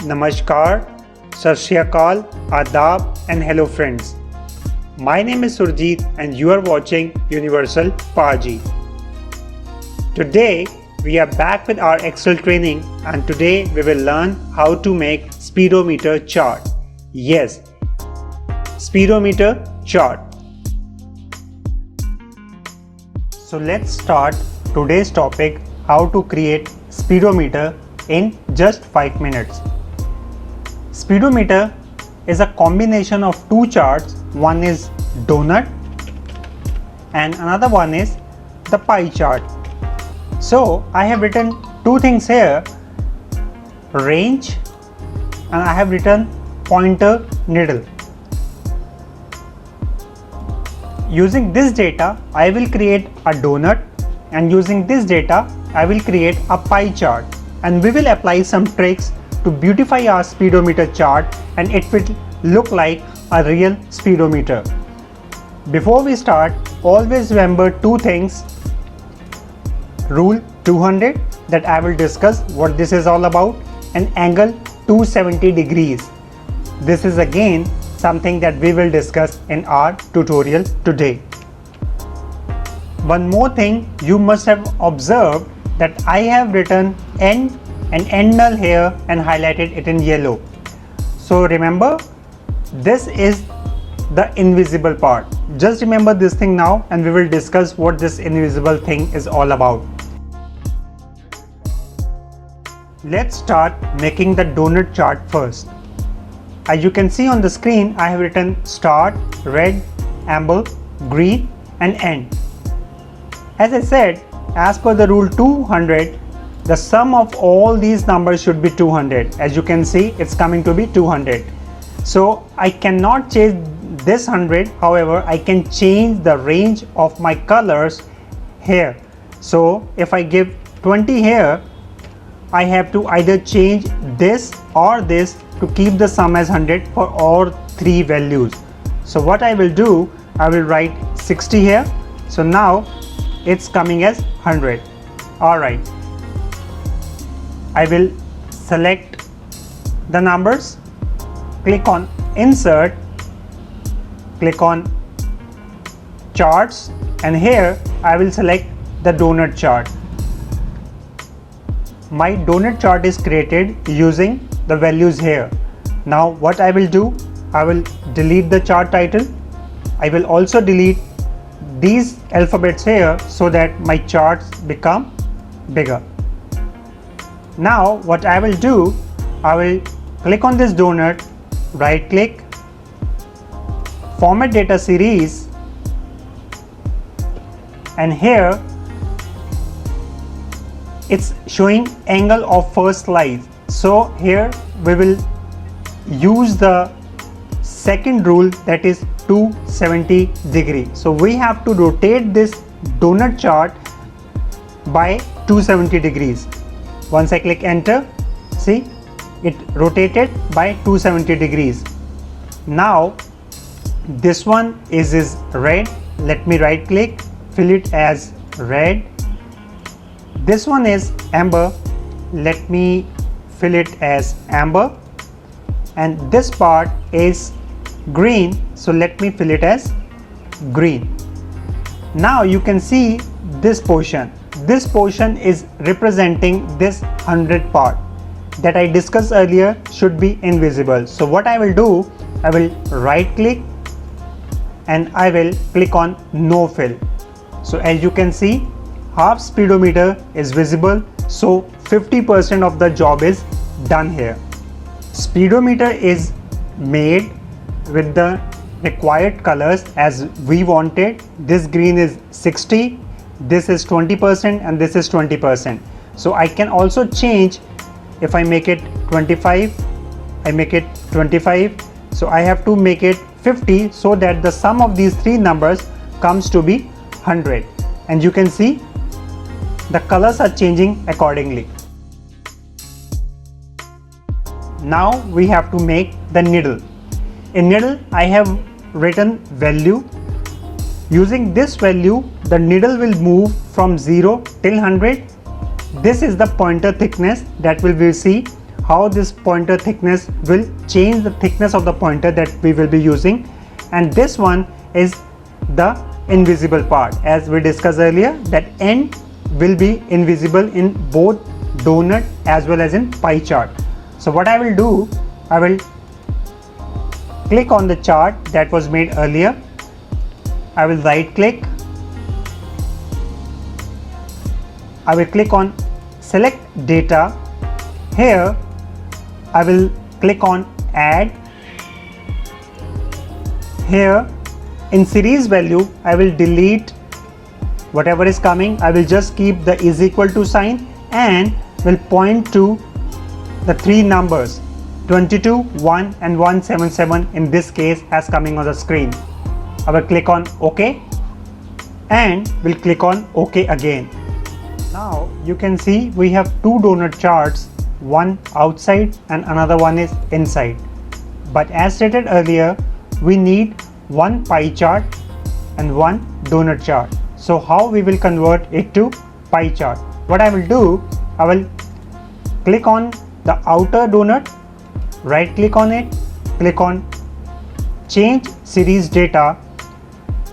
Namaskar, Sat Shri Akal, Adab and hello friends. My name is Surjeet and you are watching Universal Paji. Today we are back with our Excel training and today we will learn how to make speedometer chart. Yes, speedometer chart. So let's start today's topic, how to create speedometer in just 5 minutes. Speedometer is a combination of two charts. One is donut and another one is the pie chart. So I have written two things here, range, and I have written pointer needle. Using this data I will create a donut, and using this data I will create a pie chart, and we will apply some tricks to beautify our speedometer chart and it will look like a real speedometer. Before we start, always remember two things. Rule 200 that I will discuss what this is all about, and angle 270 degrees. This is again something that we will discuss in our tutorial today. One more thing you must have observed that I have written end and end null here and highlighted it in yellow. So remember, this is the invisible part. Just remember this thing now and we will discuss what this invisible thing is all about. Let's start making the donut chart first. As you can see on the screen, I have written start, red, amber, green and end. As I said, as per the rule 200, the sum of all these numbers should be 200. As you can see, it's coming to be 200. So I cannot change this 100, however, I can change the range of my colors here. So if I give 20 here, I have to either change this or this to keep the sum as 100 for all three values. So what I will do, I will write 60 here. So now it's coming as 100. Alright. I will select the numbers, click on insert, click on charts, and here I will select the donut chart. My donut chart is created using the values here. Now what I will do, I will delete the chart title. I will also delete these alphabets here so that my charts become bigger. Now what I will do, I will click on this donut, right click, format data series, and here it's showing angle of first slice. So here we will use the second rule, that is 270 degree. So we have to rotate this donut chart by 270 degrees. Once I click enter, see it rotated by 270 degrees. Now this one is red. Let me right click, fill it as red. This one is amber. Let me fill it as amber. And this part is green. So let me fill it as green. Now you can see this portion. This portion is representing this 100 part that I discussed earlier should be invisible. So what I will do, I will right click and I will click on no fill. So as you can see, half speedometer is visible, so 50% of the job is done here. Speedometer is made with the required colors as we wanted. This green is 60, this is 20% and this is 20%. So I can also change. If I make it 25, I make it 25. So I have to make it 50 so that the sum of these three numbers comes to be 100. And you can see the colors are changing accordingly. Now we have to make the needle. In needle I have written value. Using this value, the needle will move from 0 till 100. This is the pointer thickness that we will see how this pointer thickness will change the thickness of the pointer that we will be using. And this one is the invisible part. As we discussed earlier, that end will be invisible in both donut as well as in pie chart. So what I will do, I will click on the chart that was made earlier. I will right click. I will click on select data. Here I will click on add. Here in series value I will delete whatever is coming. I will just keep the is equal to sign and will point to the three numbers 22, 1 and 177 in this case as coming on the screen. I will click on OK and will click on OK again. Now you can see we have two donut charts, one outside and another one is inside. But as stated earlier, we need one pie chart and one donut chart. So how we will convert it to pie chart? What I will do, I will click on the outer donut, right click on it, click on change series data.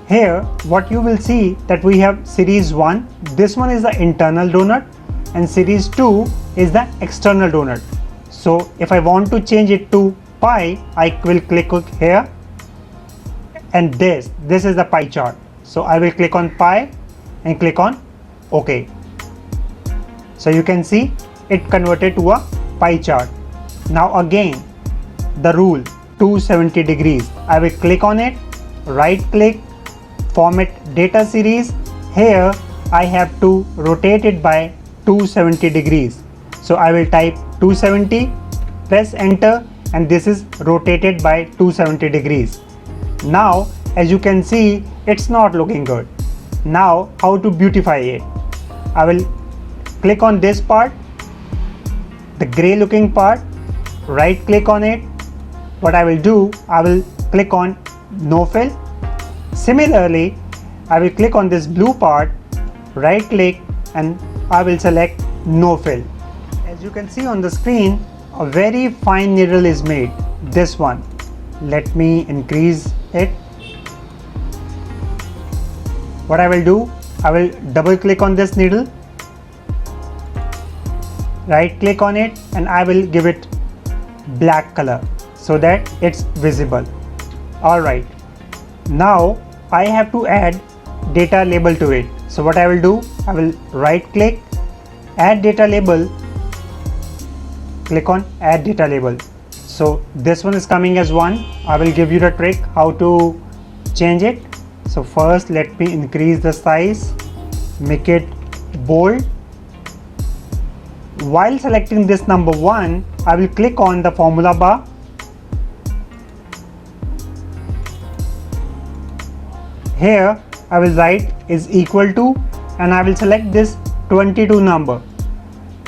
Here what you will see that we have series 1, this one is the internal donut, and series 2 is the external donut. So if I want to change it to pie, I will click here, and this is the pie chart. So I will click on pie and click on OK. So you can see it converted to a pie chart. Now again the rule 270 degrees. I will click on it, right click, format data series. Here I have to rotate it by 270 degrees. So I will type 270, press enter, and this is rotated by 270 degrees. Now as you can see, it's not looking good. Now how to beautify it? I will click on this part, the gray looking part, right click on it. What I will do, I will click on no fill. Similarly, I will click on this blue part, right click, and I will select no fill. As you can see on the screen, a very fine needle is made, this one. Let me increase it. What I will do, I will double click on this needle, right click on it, and I will give it black color so that it's visible. Alright, now I have to add data label to it. So what I will do, I will right click, add data label, click on add data label. So this one is coming as 1. I will give you the trick how to change it. So first let me increase the size, make it bold. While selecting this number 1, I will click on the formula bar. Here I will write is equal to, and I will select this 22 number.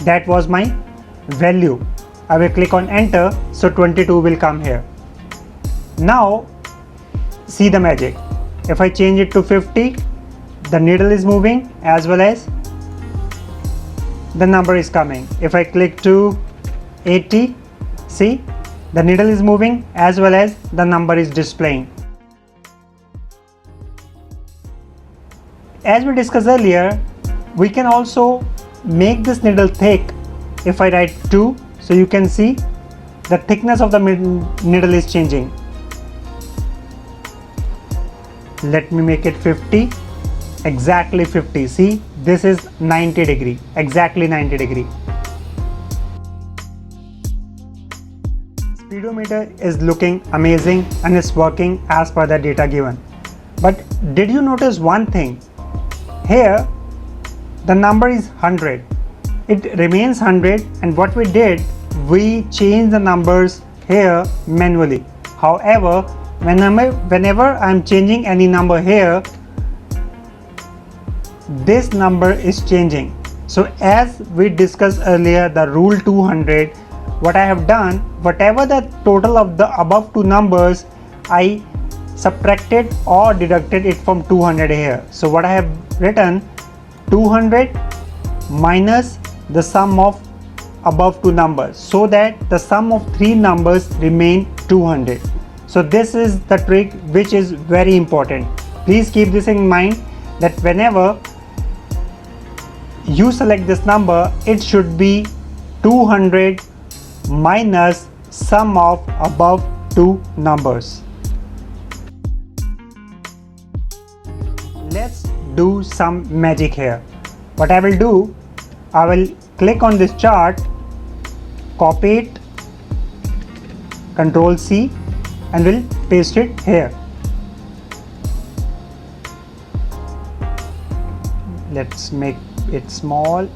That was my value. I will click on enter, so 22 will come here. Now see the magic. If I change it to 50, the needle is moving as well as the number is coming. If I click to 80, see the needle is moving as well as the number is displaying. As we discussed earlier, we can also make this needle thick. If I write 2, so you can see the thickness of the needle is changing. Let me make it 50, exactly 50. See, this is 90 degree, exactly 90 degree. Speedometer is looking amazing and is working as per the data given. But did you notice one thing? Here the number is 100. It remains 100, and what we did, we changed the numbers here manually. However, whenever I am changing any number here, this number is changing. So as we discussed earlier, the rule 200, what I have done, whatever the total of the above two numbers, I subtracted or deducted it from 200 here. So what I have written, 200 minus the sum of above two numbers so that the sum of three numbers remain 200. So this is the trick which is very important. Please keep this in mind that whenever you select this number, it should be 200 minus sum of above two numbers. Let's do some magic here. What I will do, I will click on this chart, copy it, Ctrl C, and will paste it here. Let's make it small.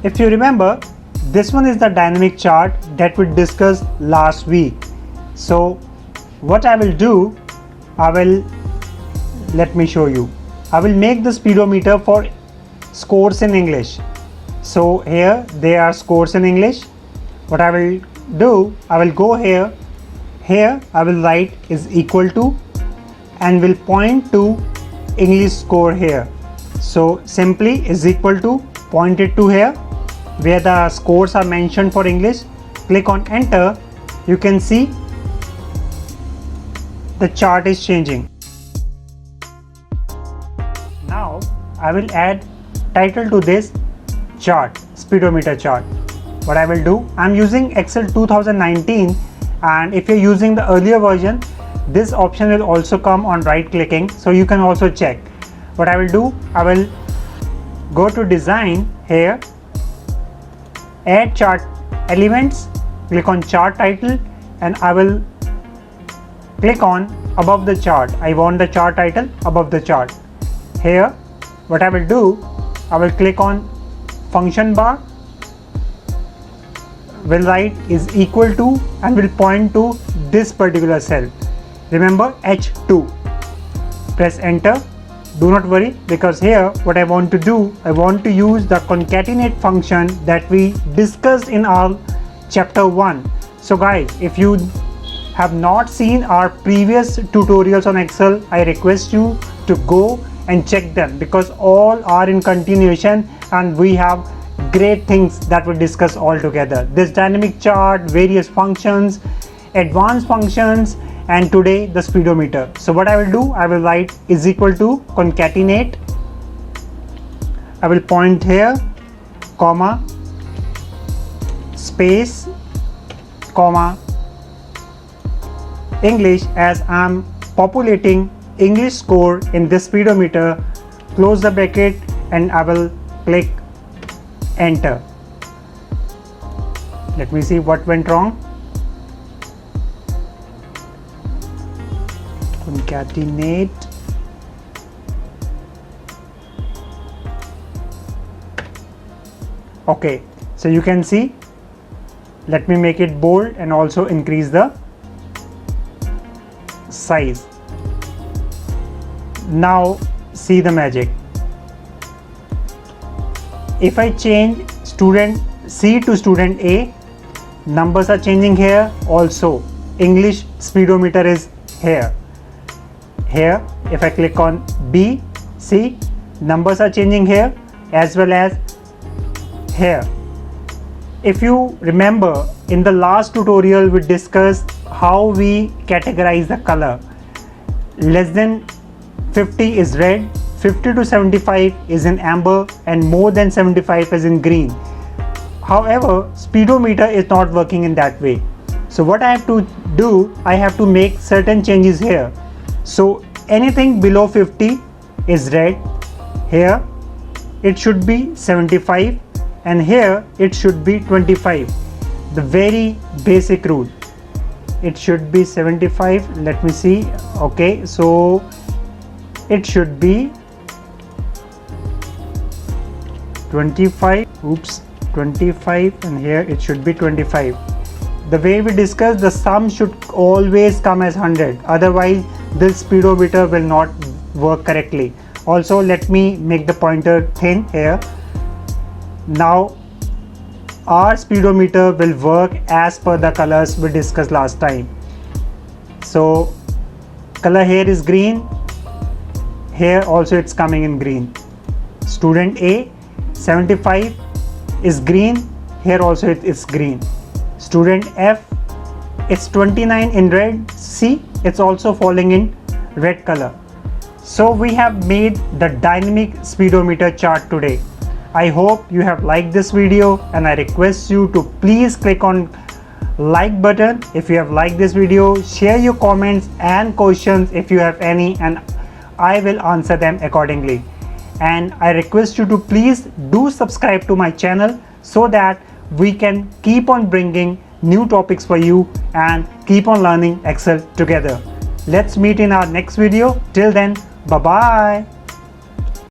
If you remember, this one is the dynamic chart that we discussed last week. So what I will do, let me show you. I will make the speedometer for scores in English. So here they are scores in English. What I will do, I will go here. Here I will write is equal to and will point to English score here. So simply is equal to, point it to here where the scores are mentioned for English. Click on enter. You can see the chart is changing. Now I will add title to this chart, speedometer chart. What I will do, I'm using Excel 2019, and if you're using the earlier version, this option will also come on right clicking, so you can also check. What I will do, I will go to design here, add chart elements, click on chart title, and I will click on above the chart. I want the chart title above the chart. Here what I will do, I will click on function bar, will write is equal to and will point to this particular cell. Remember H2. Press enter. Do not worry, because here what I want to do, I want to use the concatenate function that we discussed in our chapter 1. So guys, if you have not seen our previous tutorials on Excel, I request you to go and check them, because all are in continuation and we have great things that we discuss all together. This dynamic chart, various functions, advanced functions, and today the speedometer. So what I will do, I will write is equal to concatenate. I will point here, comma, space, comma, English, as I am populating English score in this speedometer. Close the bracket and I will click enter. Let me see what went wrong. Concatenate. Okay, so you can see, let me make it bold and also increase the size. Now see the magic. If I change student C to student A, numbers are changing here. Also English speedometer is here. Here if I click on B, see, numbers are changing here as well as here. If you remember, in the last tutorial we discussed how we categorize the color. Less than 50 is red, 50 to 75 is in amber, and more than 75 is in green. However, speedometer is not working in that way. So what I have to do, I have to make certain changes here. So anything below 50 is red. Here it should be 75 and here it should be 25. The very basic rule. It should be 75. Let me see. Okay, so it should be 25. Oops, 25, and here it should be 25. The way we discussed, the sum should always come as 100. Otherwise, this speedometer will not work correctly. Also, let me make the pointer thin here. Now, our speedometer will work as per the colors we discussed last time. So, color here is green. Here also it's coming in green. Student A, 75 is green, here also it is green. Student F, it's 29 in red, see it's also falling in red color. So we have made the dynamic speedometer chart today. I hope you have liked this video, and I request you to please click on like button if you have liked this video. Share your comments and questions if you have any, and I will answer them accordingly. And I request you to please do subscribe to my channel so that we can keep on bringing new topics for you and keep on learning Excel together. Let's meet in our next video. Till then, bye bye.